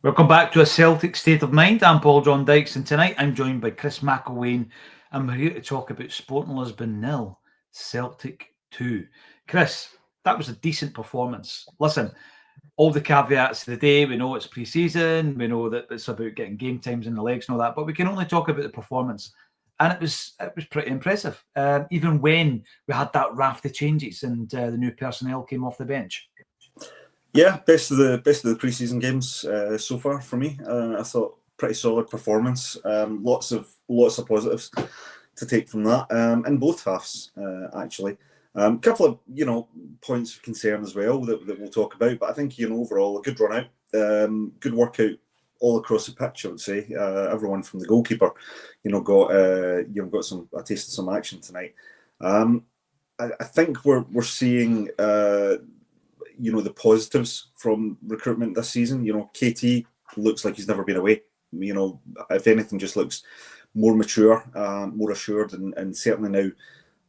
Welcome back to A Celtic State of Mind. I'm Paul John Dykes, and tonight I'm joined by Chris McElwain, and we're here to talk about Sporting Lisbon 0, Celtic 2. Chris, that was a decent performance. Listen, all the caveats of the day, we know it's pre-season, we know that it's about getting game times in the legs and all that, but we can only talk about the performance. And it was pretty impressive, even when we had that raft of changes and the new personnel came off the bench. Yeah, best of the pre-season games so far for me. I thought pretty solid performance. Lots of positives to take from that in both halves actually. Couple of points of concern as well that we'll talk about. But I think overall a good run out, good workout all across the pitch. I would say everyone from the goalkeeper, got a taste of some action tonight. I think we're seeing. The positives from recruitment this season. KT looks like he's never been away. If anything, just looks more mature, more assured, and certainly now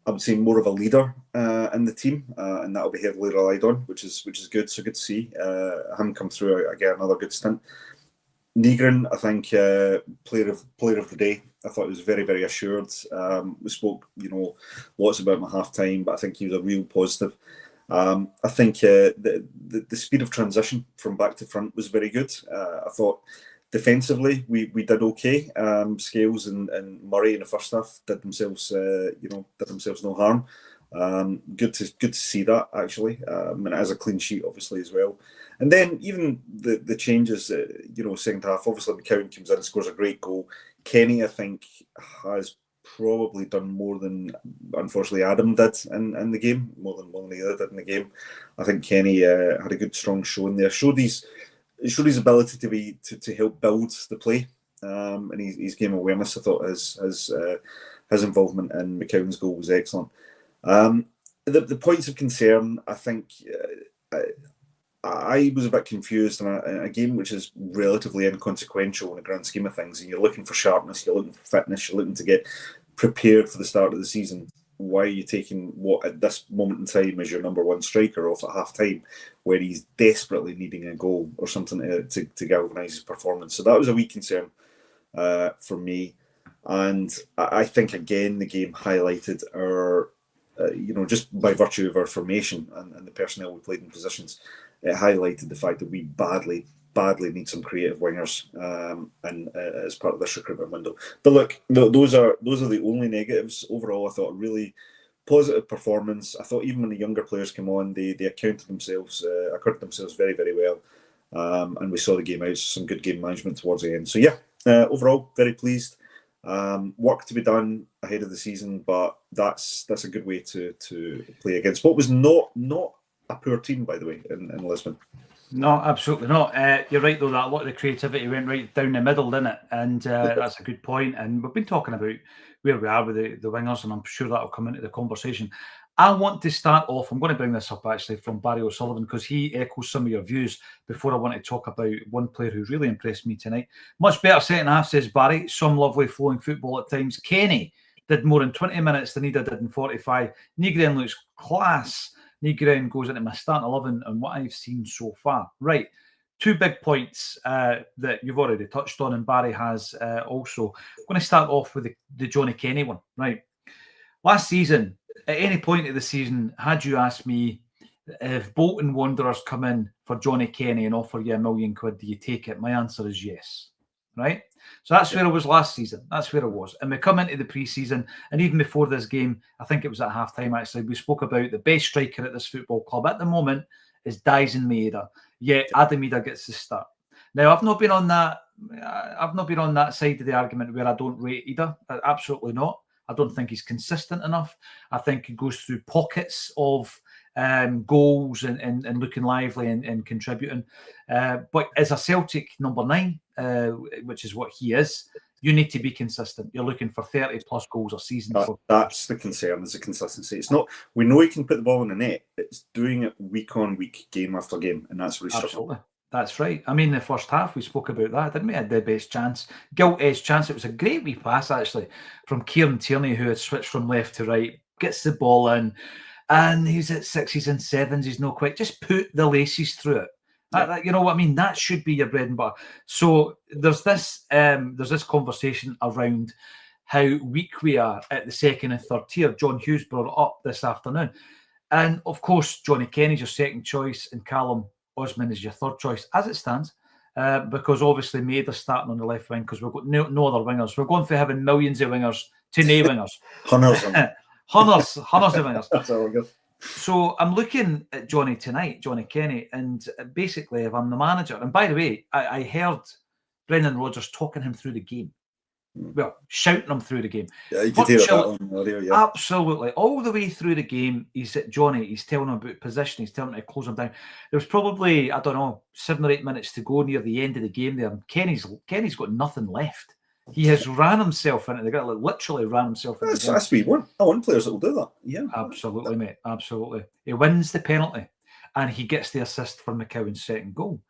I would say more of a leader in the team, and that'll be heavily relied on, which is good. So good to see him come through again. Another good stint. Nygren, I think, player of the day. I thought he was very, very assured. We spoke, lots about him at half time, but I think he was a real positive. I think the speed of transition from back to front was very good. I thought defensively we did okay. Scales and Murray in the first half did themselves no harm. Good to see that actually, and it has a clean sheet obviously as well. And then even the changes, second half. Obviously McCowan comes in and scores a great goal. Kenny, I think, has probably done more than unfortunately Adam did in the game, more than the other did in the game. I think Kenny had a good strong showing there. Showed his ability to help build the play, and his game awareness. I thought his involvement in McCowan's goal was excellent. The points of concern, I think. I was a bit confused in a game which is relatively inconsequential in the grand scheme of things, and you're looking for sharpness, you're looking for fitness, you're looking to get prepared for the start of the season. Why are you taking what at this moment in time is your number one striker off at half time, where he's desperately needing a goal or something to galvanise his performance? So that was a wee concern for me, and I think again the game highlighted our, just by virtue of our formation and the personnel we played in positions, it highlighted the fact that we badly need some creative wingers and as part of this recruitment window. But look, those are the only negatives. Overall, I thought a really positive performance. I thought even when the younger players came on, they accounted themselves very, very well, and we saw the game out. Some good game management towards the end. So yeah, overall very pleased. Work to be done ahead of the season, but that's a good way to play against what was not a poor team, by the way, in Lisbon. No, absolutely not. You're right, though, that a lot of the creativity went right down the middle, didn't it? And that's a good point. And we've been talking about where we are with the wingers, and I'm sure that'll come into the conversation. I want to start off, I'm going to bring this up actually from Barry O'Sullivan, because he echoes some of your views before I want to talk about one player who's really impressed me tonight. Much better second half, says Barry. Some lovely flowing football at times. Kenny did more in 20 minutes than he did in 45. Nygren looks class. Nygren goes into my starting 11 and what I've seen so far. Right. Two big points that you've already touched on, and Barry has also. I'm going to start off with the Johnny Kenny one. Right. Last season, at any point of the season, had you asked me if Bolton Wanderers come in for Johnny Kenny and offer you £1 million, do you take it? My answer is yes. Right? So that's where I was last season. That's where I was. And we come into the pre-season, and even before this game, I think it was at half-time actually, we spoke about the best striker at this football club at the moment is Dyson Maeda. Yet Adam Maeda gets the start. Now, I've not been on that side of the argument where I don't rate Maeda. Absolutely not. I don't think he's consistent enough. I think he goes through pockets of goals and looking lively and contributing. But as a Celtic number 9, which is what he is, you need to be consistent. You're looking for 30 plus goals a season. That's the concern, is the consistency. It's not, we know he can put the ball in the net. It's doing it week on week, game after game, and that's what he's Absolutely. That's right. I mean, the first half, we spoke about that, didn't we? Had the best chance. Gilt-edged chance. It was a great wee pass, actually, from Kieran Tierney, who had switched from left to right, gets the ball in, and he's at 6s and 7s. He's not quite. Just put the laces through it. You know what I mean? That should be your bread and butter. So there's this conversation around how weak we are at the second and third tier. John Hughes brought it up this afternoon. And of course, Johnny Kenny's your second choice and Callum Osman is your third choice as it stands. Because obviously Maeda's starting on the left wing because we've got no other wingers. We're going from having millions of wingers to no wingers. Hunters of wingers. That's all good. So I'm looking at Johnny tonight, Johnny Kenny, and basically if I'm the manager, and by the way, I heard Brendan Rodgers talking him through the game. Well, shouting him through the game. Yeah, you could hear that on the audio, yeah. Absolutely. All the way through the game, he's at Johnny, he's telling him about position, he's telling him to close him down. There was probably, 7 or 8 minutes to go near the end of the game there. And Kenny's got nothing left. He has ran himself into the ground, literally ran himself into the ground. That's what we want. I want players that will do that. Yeah. Absolutely, mate. Absolutely. He wins the penalty and he gets the assist for McCowan's second goal.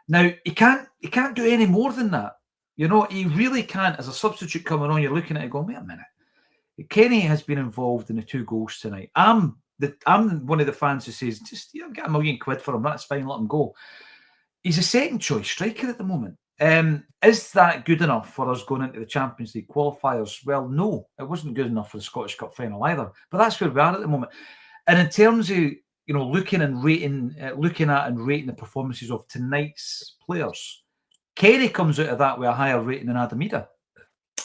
Now, he can't do any more than that. You know, he really can't. As a substitute coming on, you're looking at it going, wait a minute. Kenny has been involved in the 2 goals tonight. I'm one of the fans who says, just get £1 million for him. That's fine. Let him go. He's a second choice striker at the moment. Is that good enough for us going into the Champions League qualifiers? Well, no, it wasn't good enough for the Scottish Cup final either. But that's where we are at the moment. And in terms of looking at and rating the performances of tonight's players, Kenny comes out of that with a higher rating than Adamida.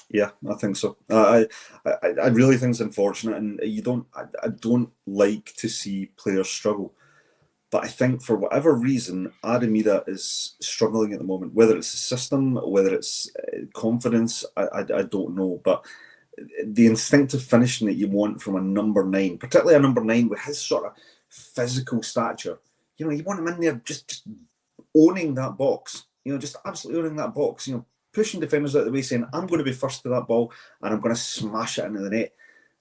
Yeah, I think so. I really think it's unfortunate, and I don't like to see players struggle. But I think for whatever reason, Adamida is struggling at the moment. Whether it's the system, whether it's confidence, I don't know. But the instinctive finishing that you want from a number 9, particularly a number 9 with his sort of physical stature, you want him in there just owning that box. Just absolutely owning that box. Pushing defenders out of the way, saying, "I'm going to be first to that ball, and I'm going to smash it into the net."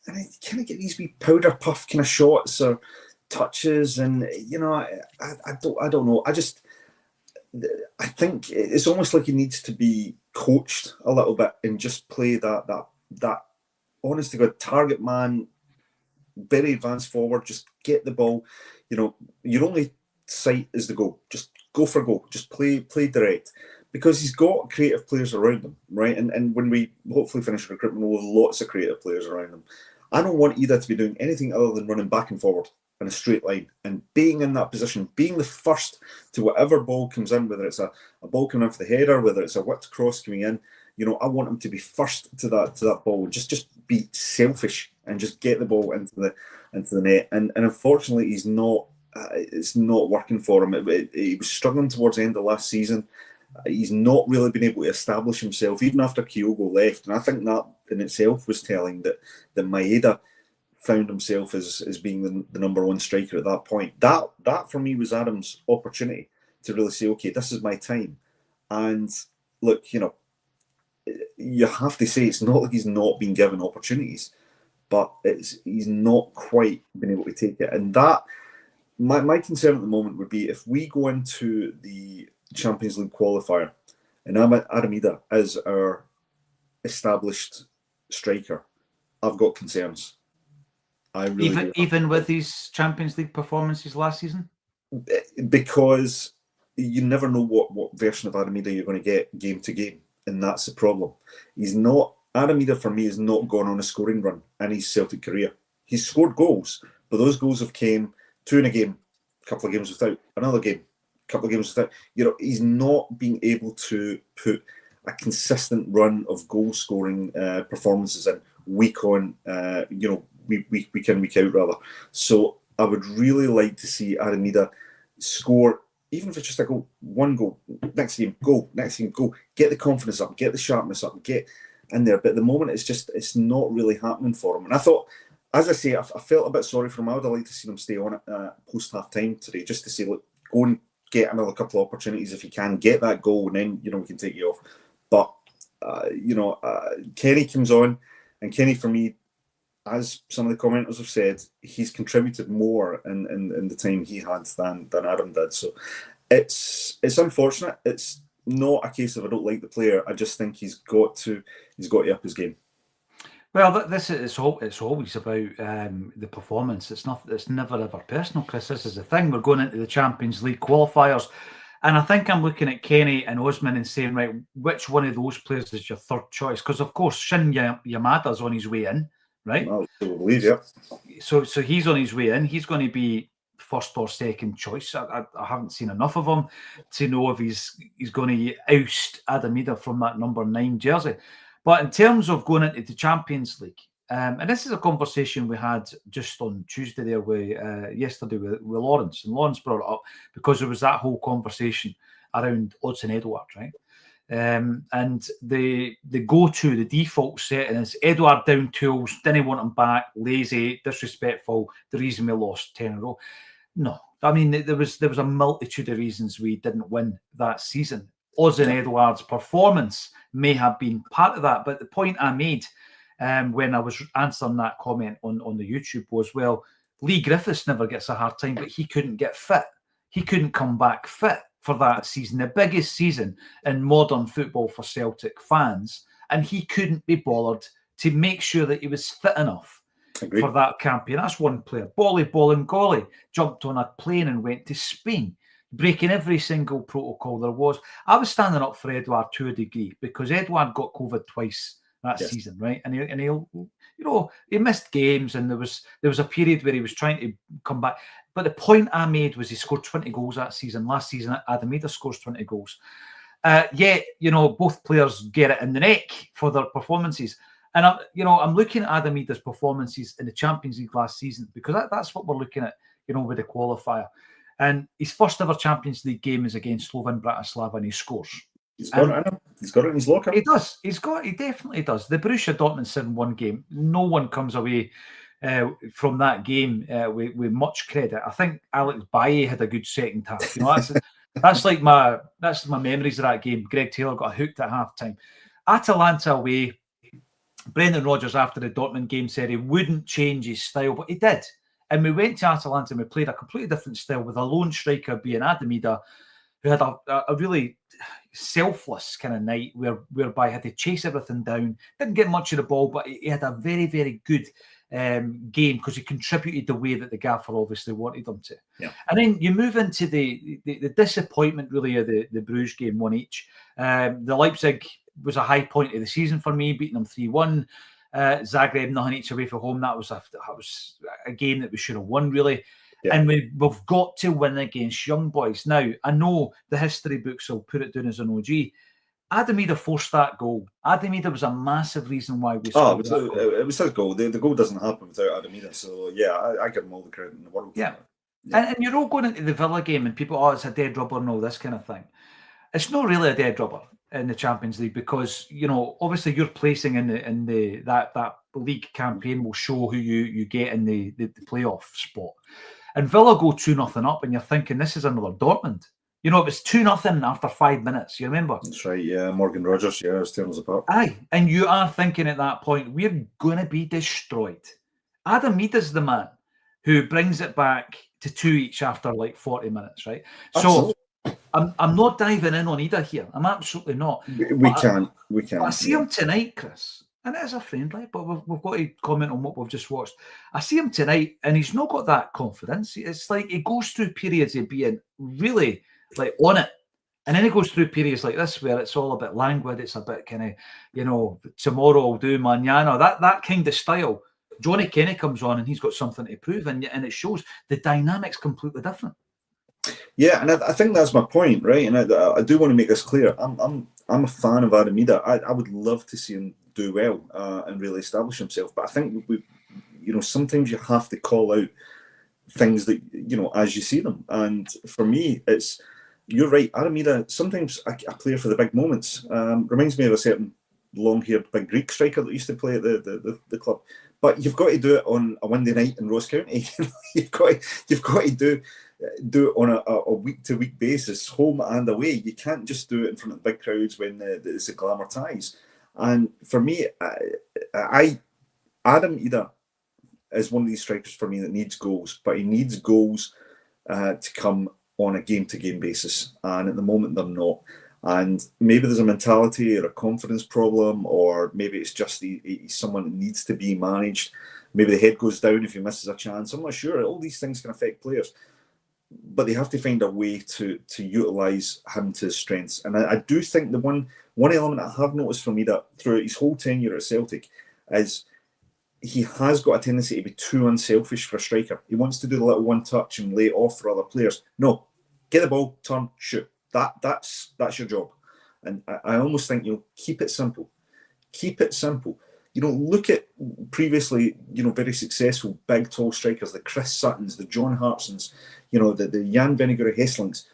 And I kind of get these wee powder puff kind of shots or touches, and I don't know. I think it's almost like he needs to be coached a little bit and just play that honest to God target man, very advanced forward. Just get the ball. Your only sight is the goal. Just go for goal. Just play direct. Because he's got creative players around him, right? And when we hopefully finish recruitment, we'll have lots of creative players around him. I don't want either to be doing anything other than running back and forward in a straight line and being in that position, being the first to whatever ball comes in, whether it's a ball coming in for the header, whether it's a whipped cross coming in. I want him to be first to that ball. Just be selfish and just get the ball into the net. And unfortunately, he's not. It's not working for him. He was struggling towards the end of last season. He's not really been able to establish himself, even after Kyogo left. And I think that in itself was telling that Maeda found himself as being the number 1 striker at that point. That for me was Adam's opportunity to really say, okay, this is my time. And look, you have to say it's not like he's not been given opportunities, but he's not quite been able to take it. And that my concern at the moment would be if we go into the Champions League qualifier and Adamida is our established striker, I've got concerns. I really even with his Champions League performances last season, because you never know what version of Adamida you're going to get game to game, and that's the problem. Adamida for me has not gone on a scoring run in his Celtic career. He's scored goals, but those goals have came 2 in a game, a couple of games without, another game, a couple of games without. He's not being able to put a consistent run of goal scoring performances in week on, week in, week out rather. So I would really like to see Adamida score, even if it's just a goal, 1 goal, next game, goal, next game, goal. Get the confidence up, get the sharpness up, get in there. But at the moment, it's not really happening for him. And I thought, as I say, I felt a bit sorry for him. I would have liked to see him stay on it post half time today, just to say, look, go and get another couple of opportunities if you can, get that goal, and then we can take you off. But Kenny comes on, and Kenny for me, as some of the commenters have said, he's contributed more in the time he had than Adam did. So it's unfortunate. It's not a case of I don't like the player. I just think he's got to up his game. Well, it's always about the performance. It's never ever personal, Chris. This is the thing. We're going into the Champions League qualifiers, And I think I'm looking at Kenny and Osman and saying, right, which one of those players is your third choice? Because, of course, Shin Yamada's on his way in, right? I believe, yeah. So he's on his way in. He's going to be first or second choice. I haven't seen enough of him to know if he's going to oust Adamida from that number 9 jersey. But in terms of going into the Champions League, and this is a conversation we had just on Tuesday there yesterday with Lawrence, and Lawrence brought it up because there was that whole conversation around Odsonne Edouard, right? And the go-to, the default setting is Edouard down tools, didn't want him back, lazy, disrespectful, the reason we lost 10 in a row. No, I mean, there was a multitude of reasons we didn't win that season. Odsonne Edouard's performance may have been part of that, but the point I made when I was answering that comment on the YouTube was, well, Lee Griffiths never gets a hard time, but he couldn't get fit. He couldn't come back fit for that season, the biggest season in modern football for Celtic fans, and he couldn't be bothered to make sure that he was fit enough for that campaign. That's one player. Bolingoli jumped on a plane and went to Spain, breaking every single protocol there was. I was standing up for Edouard to a degree because Edouard got COVID twice that season, right? And he missed games, and there was a period where he was trying to come back. But the point I made was he scored 20 goals that season. Last season, Adamida scores 20 goals. Yet, both players get it in the neck for their performances. And I'm looking at Adamida's performances in the Champions League last season because that's what we're looking at, with the qualifier. And his first ever Champions League game is against Slovan Bratislava, and he scores. He's got it in him. He's got it in his locker. He does. He definitely does. The Borussia Dortmund 7-1 game, no one comes away from that game with much credit. I think Alex Bailly had a good second half. That's my memories of that game. Greg Taylor got hooked at halftime. Atalanta away. Brendan Rodgers after the Dortmund game said he wouldn't change his style, but he did. And we went to Atalanta and we played a completely different style with a lone striker being Adamida, who had a really selfless kind of night whereby he had to chase everything down. Didn't get much of the ball, but he had a very, very good game because he contributed the way that the gaffer obviously wanted him to. Yeah. And then you move into the disappointment really of the Bruges game, one each. The Leipzig was a high point of the season for me, beating them 3-1. Zagreb, nothing each away from home. That was a game that we should have won, really. Yeah. And we've got to win against young boys. Now, I know the history books will put it down as an OG. Adamida forced that goal. Adamida was a massive reason why we scored that goal. It was his goal. The goal doesn't happen without Adamida. So, yeah, I give him all the credit in the world. Yeah. And you're all going into the Villa game and people, it's a dead rubber and all this kind of thing. It's not really a dead rubber in the Champions League because, obviously your placing in that league campaign will show who you get in the playoff spot. And Villa go 2-0 up and you're thinking, this is another Dortmund. It was 2-0 after 5 minutes, you remember? That's right, yeah. Morgan Rogers, yeah, was tearing us apart. Aye, and you are thinking at that point, we're going to be destroyed. Adamida's the man who brings it back to 2 each after like 40 minutes, right? Absolutely. So I'm not diving in on Ida here. I'm absolutely not. We can't. I see him tonight, Chris. And it is a friendly, but we've got to comment on what we've just watched. I see him tonight, and he's not got that confidence. It's like he goes through periods of being really like on it, and then he goes through periods like this where it's all a bit languid. It's a bit kind of, tomorrow I'll do mañana. That kind of style. Johnny Kenny comes on, and he's got something to prove, and it shows the dynamic's completely different. Yeah, and I think that's my point, right? And I do want to make this clear. I'm a fan of Adamida. I would love to see him do well and really establish himself. But I think sometimes you have to call out things that as you see them. And for me, you're right, Adamida. Sometimes a player for the big moments reminds me of a certain long-haired big Greek striker that used to play at the club. But you've got to do it on a Monday night in Ross County. you've got to do it on a week-to-week basis, home and away. You can't just do it in front of big crowds when it's a glamour ties. And for me, Adamida is one of these strikers for me that needs goals, but he needs goals to come on a game-to-game basis. And at the moment, they're not. And maybe there's a mentality or a confidence problem, or maybe it's just he's someone that needs to be managed. Maybe the head goes down if he misses a chance. I'm not sure. All these things can affect players. but they have to find a way to utilise him to his strengths. And I do think the one element I have noticed from Ida throughout his whole tenure at Celtic is he has got a tendency to be too unselfish for a striker. He wants to do the little one touch and lay it off for other players. No, get the ball, turn, shoot. That's your job. And I almost think, keep it simple. Keep it simple. Look at previously, very successful big tall strikers, the Chris Suttons, the John Hartsons, the Jan Vennegoor Hesselings.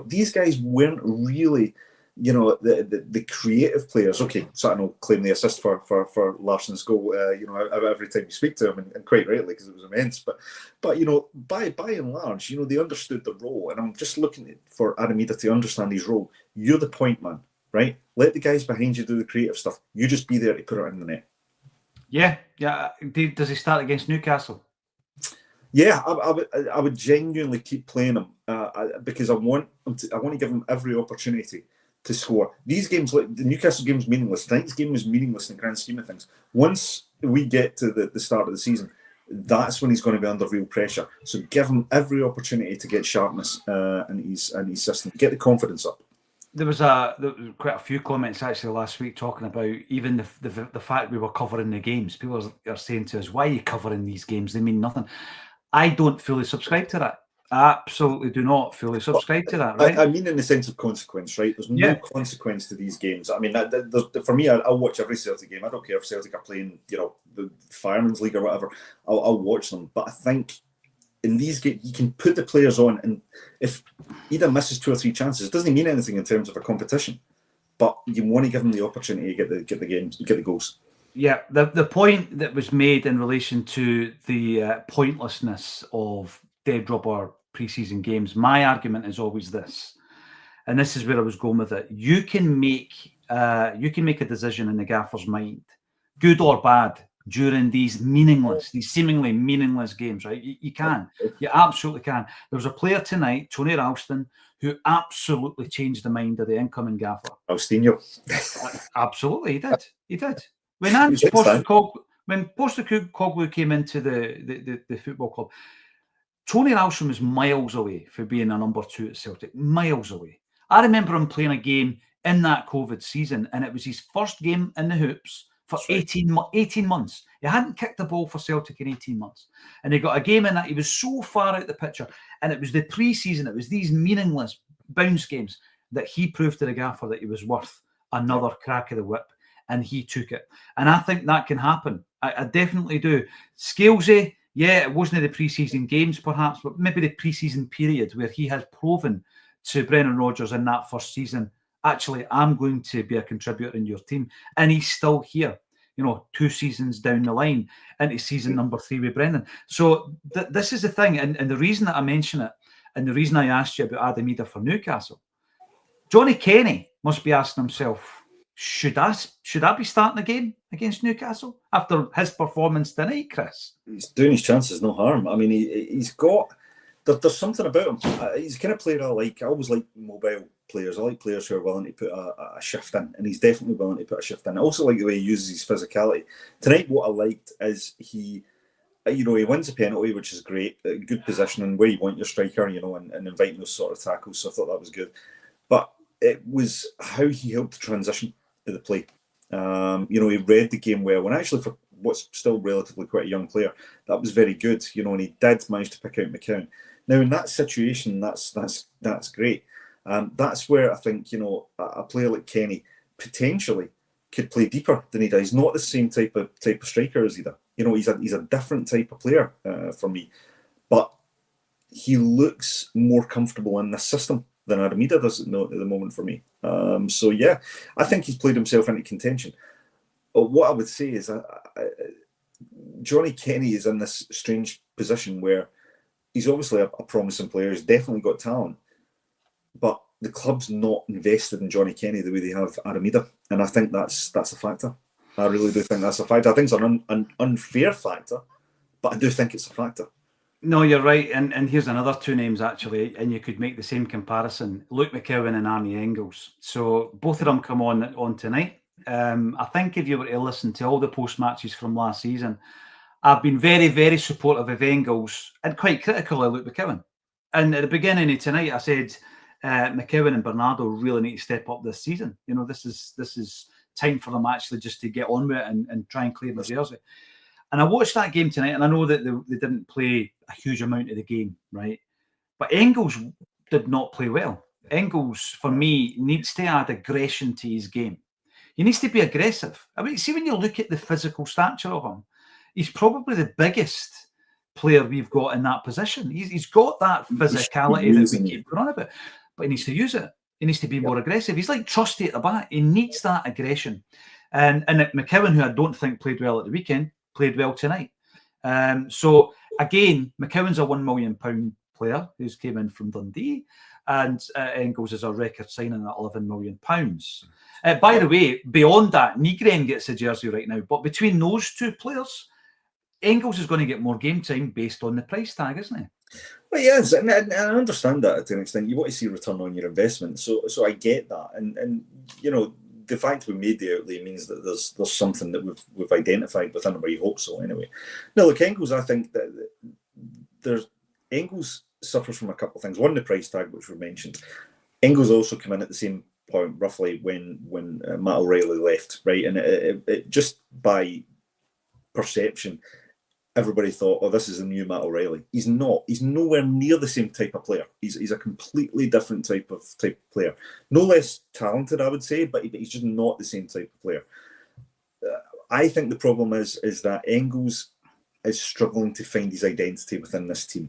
These guys weren't really, the creative players. Okay, Sutton will claim the assist for Larsson's goal, every time you speak to him, and quite rightly, because it was immense. But by and large, they understood the role. And I'm just looking for Armida to understand his role. You're the point man, right? Let the guys behind you do the creative stuff. You just be there to put it in the net. Yeah. Does he start against Newcastle? Yeah, I would genuinely keep playing him because I want to give him every opportunity to score. These games, like the Newcastle game, is meaningless. Tonight's game was meaningless in the grand scheme of things. Once we get to the start of the season, that's when he's going to be under real pressure. So give him every opportunity to get sharpness in his system, get the confidence up. There was quite a few comments actually last week talking about even the fact we were covering the games. People are saying to us, "Why are you covering these games? They mean nothing." I don't fully subscribe to that. I absolutely do not fully subscribe to that, right? I mean, in the sense of consequence, right? There's no consequence to these games. I mean, for me, I'll watch every Celtic game. I don't care if Celtic are playing, the Fireman's League or whatever. I'll watch them. But I think in these games, you can put the players on, and if either misses 2 or 3 chances, it doesn't mean anything in terms of a competition. But you want to give them the opportunity to get the games, get the goals. Yeah, the point that was made in relation to the pointlessness of dead rubber pre-season games, my argument is always this, and this is where I was going with it. You can make a decision in the gaffer's mind, good or bad, during these seemingly meaningless games, right? You can. You absolutely can. There was a player tonight, Tony Ralston, who absolutely changed the mind of the incoming gaffer. Alstinho. Absolutely, he did. When Postecoglou came into the football club, Tony Ralston was miles away from being a number 2 at Celtic. Miles away. I remember him playing a game in that COVID season, and it was his first game in the hoops for 18 months. He hadn't kicked the ball for Celtic in 18 months. And he got a game in that he was so far out the picture. And it was the pre-season, it was these meaningless bounce games that he proved to the gaffer that he was worth another crack of the whip. And he took it. And I think that can happen. I definitely do. Scalesy, it wasn't the pre-season games perhaps, but maybe the pre-season period where he has proven to Brendan Rodgers in that first season, actually, I'm going to be a contributor in your team. And he's still here, 2 seasons down the line into season number 3 with Brendan. So this is the thing. And the reason that I mention it, and the reason I asked you about Adam Ida for Newcastle, Johnny Kenny must be asking himself, should I be starting a game against Newcastle after his performance tonight, Chris? He's doing his chances no harm. I mean, he's got... There's something about him. He's the kind of player I like. I always like mobile players. I like players who are willing to put a shift in, and he's definitely willing to put a shift in. I also like the way he uses his physicality. Tonight, what I liked is he wins a penalty, which is great. Good positioning, where you want your striker, and inviting those sort of tackles. So I thought that was good. But it was how he helped the transition of the play. He read the game well, and actually for what's still relatively quite a young player, that was very good. And he did manage to pick out McCown. Now in that situation, that's great. That's where I think a player like Kenny potentially could play deeper than he does. He's not the same type of striker as either. He's a different type of player for me, but he looks more comfortable in this system than Armida does at the moment for me. So yeah, I think he's played himself into contention. What I would say is Johnny Kenny is in this strange position where he's obviously a promising player. He's definitely got talent, but the club's not invested in Johnny Kenny the way they have Armida, and I think that's a factor. I really do think that's a factor. I think it's an unfair factor, but I do think it's a factor. No, you're right. And here's another 2 names, actually, and you could make the same comparison. Luke McKowen and Arnie Engels. So both of them come on tonight. I think if you were to listen to all the post-matches from last season, I've been very, very supportive of Engels and quite critical of Luke McKowen. And at the beginning of tonight, I said McEwen and Bernardo really need to step up this season. This is time for them actually just to get on with it and try and clear the jersey. And I watched that game tonight, and I know that they didn't play a huge amount of the game, right? But Engels did not play well. Engels, for me, needs to add aggression to his game. He needs to be aggressive. I mean, see, when you look at the physical stature of him, he's probably the biggest player we've got in that position. He's got that physicality that we keep going on about, but he needs to use it. He needs to be more aggressive. He's like Trusty at the back. He needs that aggression. And McEwen, who I don't think played well at the weekend, played well tonight. So again, McEwen's a £1 million player who's came in from Dundee, and Engels is a record signing at £11 million. By the way, beyond that, Nygren gets a jersey right now, but between those two players, Engels is going to get more game time based on the price tag, isn't he? Well, yes, and I understand that to an extent. You want to see return on your investment, so I get that, and the fact we made the outlay means that there's something that we've identified within it. We hope so, anyway. No, look, Engels, I think that Engels suffers from a couple of things. One, the price tag, which we mentioned. Engels also came in at the same point, roughly, when Matt O'Reilly left, right? And it just by perception, everybody thought, oh, this is a new Matt O'Reilly. He's not. He's nowhere near the same type of player. He's a completely different type of player. No less talented, I would say, but he's just not the same type of player. I think the problem is that Engels is struggling to find his identity within this team.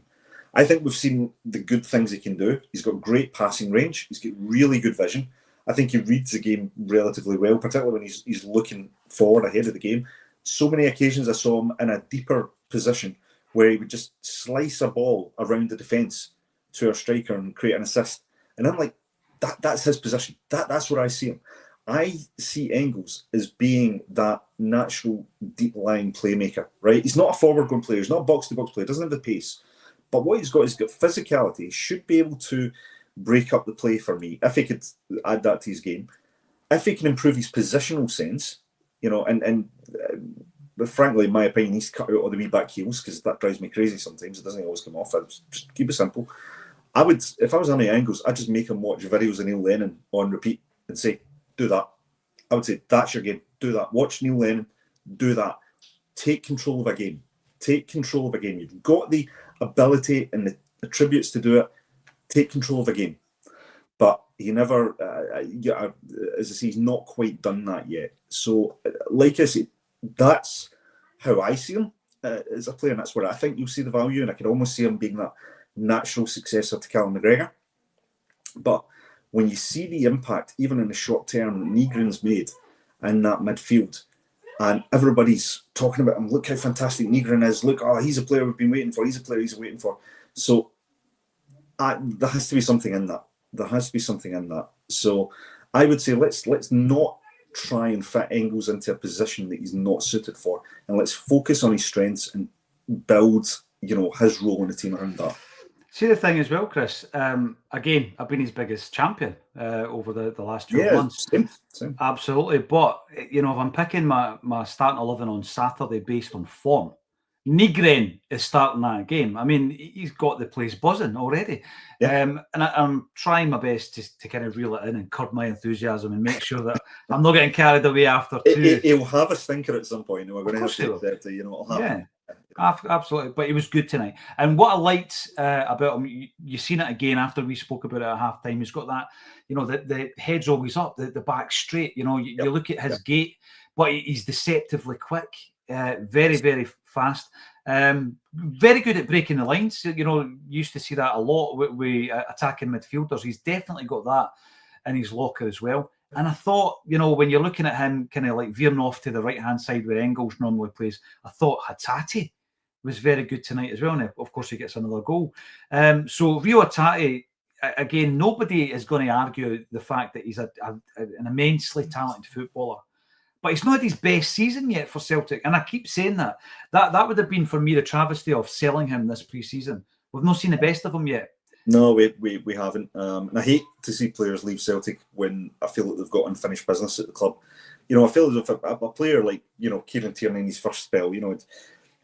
I think we've seen the good things he can do. He's got great passing range. He's got really good vision. I think he reads the game relatively well, particularly when he's looking forward ahead of the game. So many occasions I saw him in a deeper position where he would just slice a ball around the defence to our striker and create an assist. And I'm like, that's his position. That's where I see him. I see Engels as being that natural deep-lying playmaker, right? He's not a forward-going player. He's not a box-to-box player. He doesn't have the pace. But what he's got physicality. He should be able to break up the play for me if he could add that to his game. If he can improve his positional sense, but frankly, in my opinion, he's cut out all the wee back heels because that drives me crazy sometimes. It doesn't always come off. I just keep it simple. I would, if I was Annie Engels, I'd just make him watch videos of Neil Lennon on repeat and say, do that. I would say, that's your game. Do that. Watch Neil Lennon. Do that. Take control of a game. Take control of a game. You've got the ability and the attributes to do it. Take control of a game. But he never, as I say, he's not quite done that yet. So, like I said, that's how I see him as a player, and that's where I think you'll see the value, and I can almost see him being that natural successor to Callum McGregor. But when you see the impact, even in the short term, that Nygren's made in that midfield, and everybody's talking about him, look how fantastic Nygren is, look, oh, he's a player we've been waiting for, he's a player he's waiting for. So there has to be something in that. There has to be something in that. So I would say let's not try and fit Engels into a position that he's not suited for, and let's focus on his strengths and build, his role in the team around that. See, the thing as well, Chris, again, I've been his biggest champion over the last 12 months. Same. Absolutely. But, if I'm picking my starting 11 on Saturday based on form, Nygren is starting that game. I mean, he's got the place buzzing already. Yeah. And I'm trying my best to kind of reel it in and curb my enthusiasm and make sure that I'm not getting carried away after two. He'll have a stinker at some point. We're going to have to accept it. It'll happen. Yeah, absolutely. But he was good tonight. And what I liked about him, you've seen it again after we spoke about it at half-time. He's got that, the head's always up, the back straight. You look at his gait, but he's deceptively quick, very, very fast. Very good at breaking the lines. Used to see that a lot with attacking midfielders. He's definitely got that in his locker as well. And I thought, when you're looking at him kind of like veering off to the right-hand side where Engels normally plays, I thought Hatate was very good tonight as well. And of course, he gets another goal. So Rio Hatate, again, nobody is going to argue the fact that he's an immensely talented footballer. But it's not his best season yet for Celtic. And I keep saying that. That would have been, for me, the travesty of selling him this pre-season. We've not seen the best of him yet. No, we haven't. And I hate to see players leave Celtic when I feel that they've got unfinished business at the club. I feel as if a player like, Kieran Tierney in his first spell,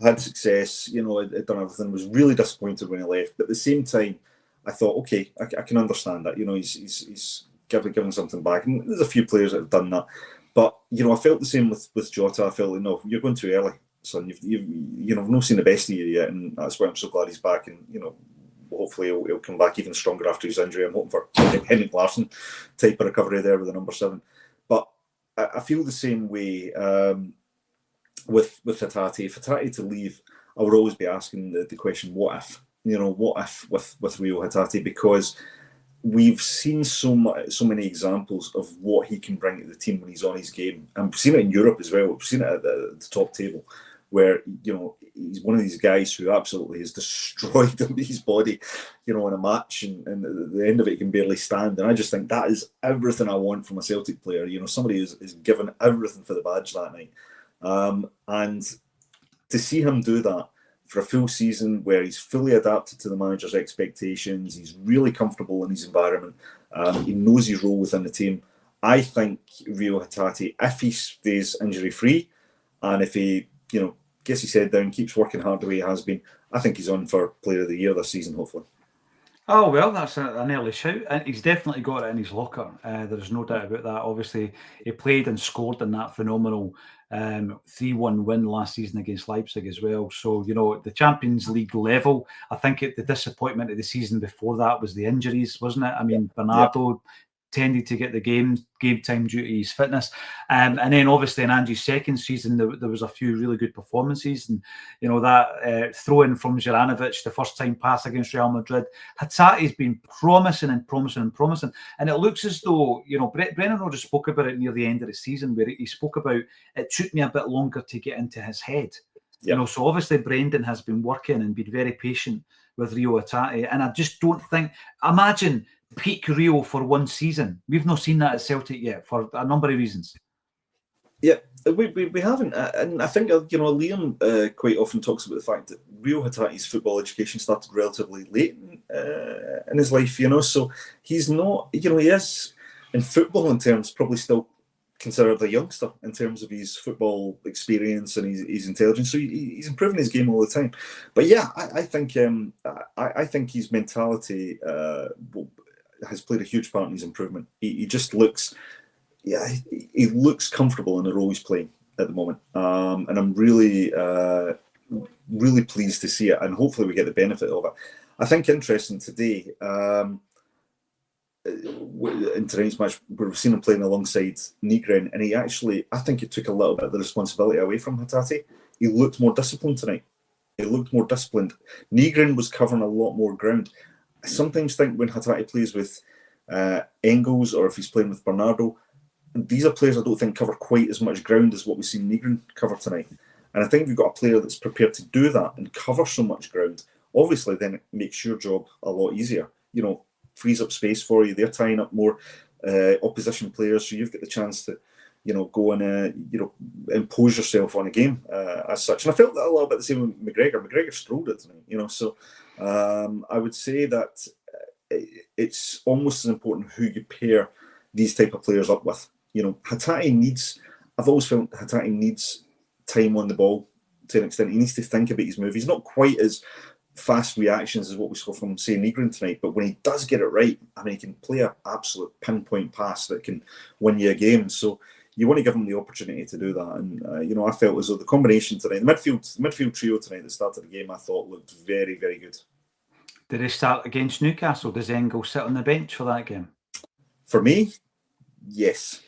had success, had done everything, was really disappointed when he left. But at the same time, I thought, okay, I can understand that. He's giving something back, and there's a few players that have done that. But I felt the same with Jota. I felt no, you're going too early, son. You've not seen the best of you yet, and that's why I'm so glad he's back. And hopefully he'll come back even stronger after his injury. I'm hoping for Henrik Larsson type of recovery there with the number 7. But I feel the same way with Hatate. If Hatate to leave, I would always be asking the question, what if? What if with Rio Hatate? Because we've seen so many examples of what he can bring to the team when he's on his game. And we've seen it in Europe as well. We've seen it at the top table, where he's one of these guys who absolutely has destroyed his body, in a match, and at the end of it he can barely stand. And I just think that is everything I want from a Celtic player. Somebody who's given everything for the badge that night, and to see him do that for a full season where he's fully adapted to the manager's expectations, he's really comfortable in his environment, he knows his role within the team. I think Rio Hatate, if he stays injury free, and if he gets his head down, keeps working hard the way he has been, I think he's on for Player of the Year this season, hopefully. Oh, well, that's an early shout. And he's definitely got it in his locker. There's no doubt about that. Obviously, he played and scored in that phenomenal 3-1 win last season against Leipzig as well. So, the Champions League level, I think the disappointment of the season before that was the injuries, wasn't it? I mean, Bernardo tended to get the game time due to his fitness, and then obviously in Ange's second season there was a few really good performances, and that throw in from Juranovic, the first time pass against Real Madrid. Hatate's been promising, and it looks as though Brennan Rodgers spoke about it near the end of the season, where he spoke about it took me a bit longer to get into his head. So obviously Brendan has been working and been very patient with Rio Hatate, and I just don't think, imagine peak Rio for one season. We've not seen that at Celtic yet for a number of reasons. Yeah, we haven't, and I think Liam quite often talks about the fact that Rio Hatate's football education started relatively late in his life. So he's not, he is in football in terms probably still considered a youngster in terms of his football experience and his intelligence. So he's improving his game all the time. But yeah, I think I think his mentality has played a huge part in his improvement. He just looks, he looks comfortable in the role he's playing at the moment, and I'm really pleased to see it, and hopefully we get the benefit of it. I think interesting today, in tonight's match, we've seen him playing alongside Nygren, and I think it took a little bit of the responsibility away from Hatate. He looked more disciplined tonight. Nygren was covering a lot more ground. I sometimes think when Hatate plays with Engels, or if he's playing with Bernardo, these are players I don't think cover quite as much ground as what we've seen Nygren cover tonight. And I think we've got a player that's prepared to do that and cover so much ground. Obviously, then it makes your job a lot easier. Frees up space for you. They're tying up more opposition players, so you've got the chance to, go and impose yourself on a game as such. And I felt that a little bit the same with McGregor. McGregor strolled it tonight, So I would say that it's almost as important who you pair these type of players up with. Hatate needs. I've always felt Hatate needs time on the ball to an extent. He needs to think about his move. He's not quite as fast reactions as what we saw from, say, Nygren tonight, but when he does get it right, he can play an absolute pinpoint pass that can win you a game. So you want to give him the opportunity to do that. And I felt as though the combination tonight, the midfield trio tonight that started the game, I thought looked very, very good. Did they start against Newcastle? Does Engels sit on the bench for that game? For me, yes.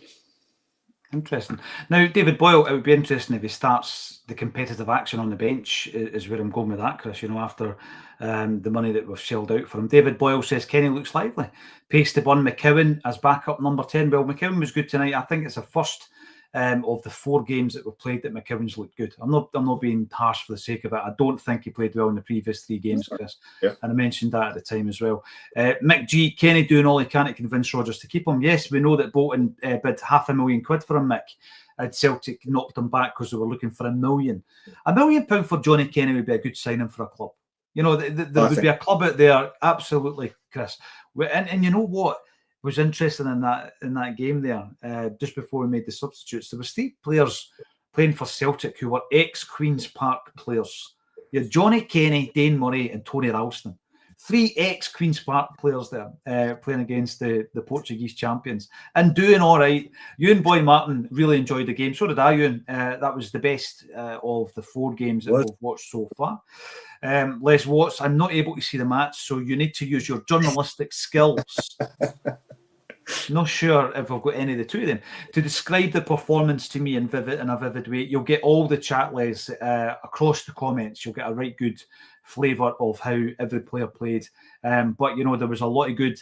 Interesting. Now, David Boyle, it would be interesting if he starts the competitive action on the bench, is where I'm going with that, Chris, after the money that we've shelled out for him. David Boyle says Kenny looks lively. Pace to Bun McCowan as backup number 10. Well, McCowan was good tonight. I think it's the first of the 4 games that we've played that McCowan's looked good. I'm not being harsh for the sake of it. I don't think he played well in the previous 3 games, Chris. Yeah. And I mentioned that at the time as well. Mick G, Kenny doing all he can to convince Rodgers to keep him. Yes, we know that Bolton bid £500,000 for him, Mick. Celtic knocked him back because they were looking for £1 million. £1 million for Johnny Kenny would be a good signing for a club. There would be a club out there, absolutely, Chris. And you know what was interesting in that game there, just before we made the substitutes, there was 3 players playing for Celtic who were ex-Queen's Park players. You had Johnny Kenny, Dane Murray and Tony Ralston. 3 ex-Queen's Park players there playing against the Portuguese champions and doing all right. Ewan Boy Martin really enjoyed the game. So did I, Ewan. That was the best of the 4 games that we've watched so far. Les Watts, I'm not able to see the match, so you need to use your journalistic skills. Not sure if I've got any of the two of them to describe the performance to me in a vivid way. You'll get all the chat, Les, across the comments. You'll get a right good flavour of how every player played. But there was a lot of good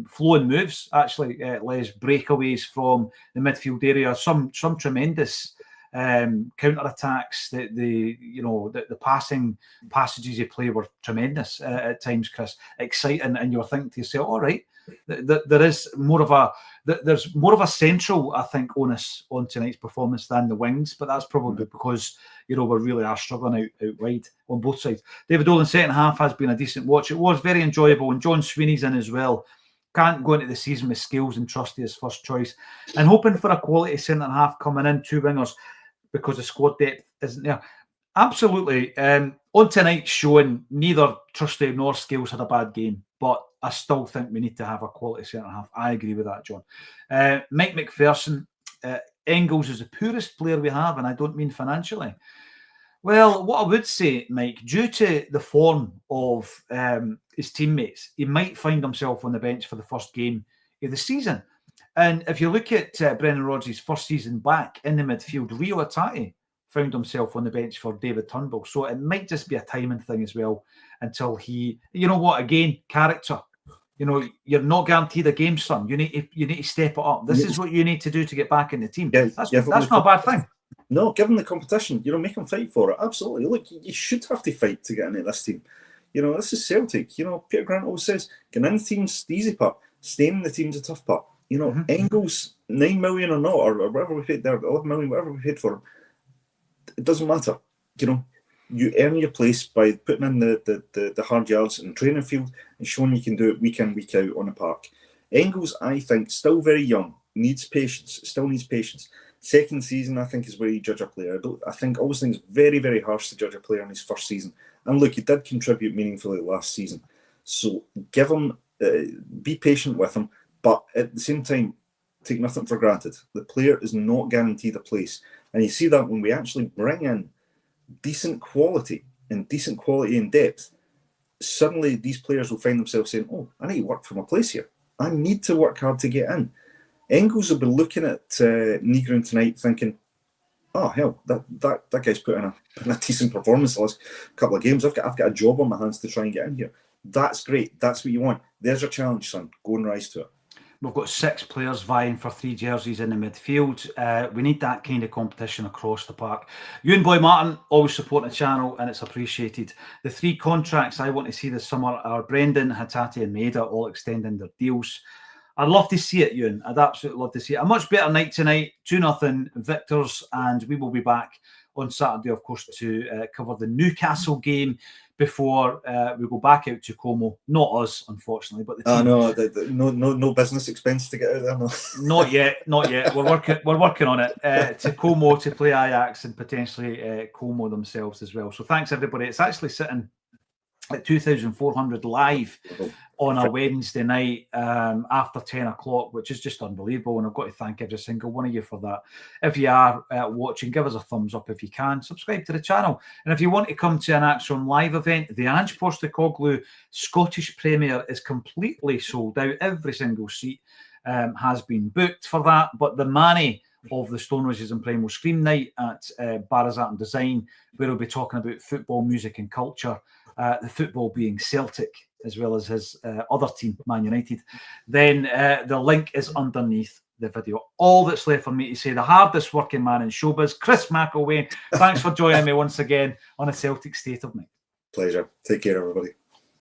flowing moves, actually, Les, breakaways from the midfield area, some tremendous counter-attacks. The passing passages you play were tremendous at times, Chris. Exciting, and you're thinking to yourself, all right, there's more of a central, I think, onus on tonight's performance than the wings, but that's probably because we really are struggling out wide on both sides. David Dolan, second half has been a decent watch. It was very enjoyable, and John Sweeney's in as well. Can't go into the season with Scales and Trusty as first choice, and hoping for a quality centre half coming in, 2 wingers, because the squad depth isn't there. Absolutely. On tonight's showing, neither Trusty nor Scales had a bad game, but I still think we need to have a quality centre half. I agree with that, John. Mike McPherson, Engels is the poorest player we have, and I don't mean financially. Well, what I would say, Mike, due to the form of his teammates, he might find himself on the bench for the first game of the season. And if you look at Brendan Rodgers' first season back in the midfield, Rio Atati found himself on the bench for David Turnbull. So it might just be a timing thing as well until he, again, character. You're not guaranteed a game, son. You need to step it up. This is what you need to do to get back in the team. Yeah, that's not a bad thing. No, give him the competition. Make him fight for it. Absolutely. Look, you should have to fight to get into this team. This is Celtic. Peter Grant always says, getting in the team's the easy part. Staying in the team's the tough part. Engels, 9 million or not, or whatever we paid there, 11 million, whatever we paid for him, it doesn't matter. You earn your place by putting in the hard yards in the training field and showing you can do it week in, week out on the park. Engels, I think, still very young, needs patience. Second season, I think, is where you judge a player. I always think it's very, very harsh to judge a player in his first season. And look, he did contribute meaningfully last season. So give him, be patient with him, but at the same time, take nothing for granted. The player is not guaranteed a place. And you see that when we actually bring in decent quality in depth, suddenly these players will find themselves saying, oh, I need to work for my place here. I need to work hard to get in. Engels will be looking at Negron tonight thinking, oh, hell, that guy's put in a decent performance the last couple of games. I've got a job on my hands to try and get in here. That's great. That's what you want. There's your challenge, son. Go and rise to it. We've got 6 players vying for 3 jerseys in the midfield. We need that kind of competition across the park. Ewan Boy Martin, always supporting the channel, and it's appreciated. The 3 contracts I want to see this summer are Brendan, Hatate and Maida all extending their deals. I'd love to see it, Ewan. I'd absolutely love to see it. A much better night tonight, 2-0 victors, and we will be back on Saturday, of course, to cover the Newcastle game before we go back out to Como. Not us, unfortunately, but the team. No business expense to get out there. No. Not yet. We're working on it. To Como to play Ajax and potentially Como themselves as well. So thanks everybody. It's actually sitting at 2,400 live on a Wednesday night after 10 o'clock, which is just unbelievable. And I've got to thank every single one of you for that. If you are watching, give us a thumbs up if you can. Subscribe to the channel. And if you want to come to an Acsom live event, the Ange Postecoglou Scottish Premier is completely sold out. Every single seat has been booked for that. But the Manny of the Stone Roses and Primal Scream night at Barazat and Design, where we'll be talking about football, music and culture, the football being Celtic, as well as his other team, Man United, then the link is underneath the video. All that's left for me to say, the hardest working man in showbiz, Chris McElwain, thanks for joining me once again on A Celtic State of Mind. Pleasure. Take care, everybody.